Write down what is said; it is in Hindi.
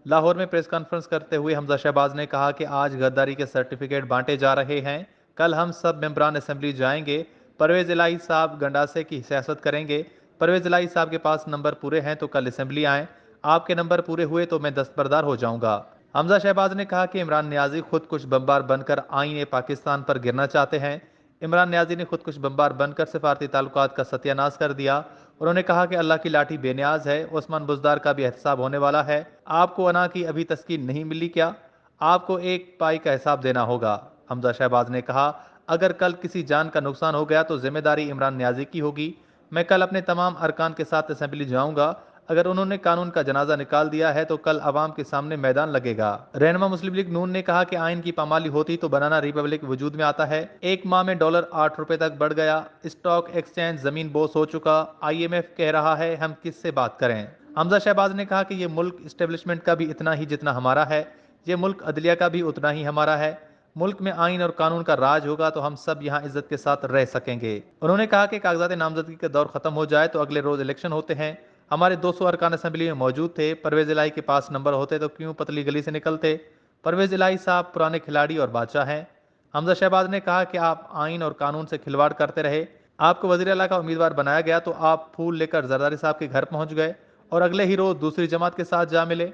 लाहौर में प्रेस कॉन्फ्रेंस करते हुए हमजा शहबाज ने कहा कि आज गद्दारी के सर्टिफिकेट बांटे जा रहे हैं। कल हम सब मेंबरान असेंबली जाएंगे। परवेज इलाही साहब गंडासे की सियासत करेंगे। परवेज इलाही साहब के पास नंबर पूरे हैं तो कल असेंबली आए। आपके नंबर पूरे हुए तो मैं दस्तबरदार हो जाऊंगा। हमजा शहबाज ने कहा कि इमरान नियाजी खुद कुछ बम्बार बनकर आईने पाकिस्तान पर गिरना चाहते हैं। इमरान नियाजी ने खुद कुछ बम्बार बनकर सिफारती ताल्लुकात का सत्यानाश कर दिया। उन्होंने कहा कि अल्लाह की लाठी बेनियाज है। ओस्मान बुजदार का भी एहतसाब होने वाला है। आपको अना की अभी तस्कीन नहीं मिली क्या? आपको एक पाई का हिसाब देना होगा। हमजा शहबाज ने कहा, अगर कल किसी जान का नुकसान हो गया तो जिम्मेदारी इमरान न्याजी की होगी। मैं कल अपने तमाम अरकान के साथ असेंबली जाऊंगा। अगर उन्होंने कानून का जनाजा निकाल दिया है तो कल अवाम के सामने मैदान लगेगा। रहनुमा मुस्लिम लीग नून ने कहा कि आइन की पामाली होती तो बनाना रिपब्लिक वजूद में आता है। एक माह में डॉलर 8 रुपए तक बढ़ गया। स्टॉक एक्सचेंज जमीन बोस हो चुका। IMF कह रहा है हम किससे बात करें। हमजा शहबाज ने कहा कि ये मुल्क इस्टेब्लिशमेंट का भी इतना ही जितना हमारा है। ये मुल्क अदलिया का भी उतना ही हमारा है। मुल्क में आइन और कानून का राज होगा तो हम सब यहाँ इज्जत के साथ रह सकेंगे। उन्होंने कहा कि कागजात नामजदगी का दौर खत्म हो जाए तो अगले रोज इलेक्शन होते हैं। हमारे 200 अरकान असेंबली में मौजूद थे। परवेज इलाही के पास नंबर होते तो क्यों पतली गली से निकलते। परवेज इलाही साहब पुराने खिलाड़ी और बादशाह हैं। हमजा शहबाज ने कहा कि आप आइन और कानून से खिलवाड़ करते रहे। आपको वजीर अला का उम्मीदवार बनाया गया तो आप फूल लेकर जरदारी साहब के घर पहुंच गए और अगले ही रोज दूसरी जमात के साथ जा मिले।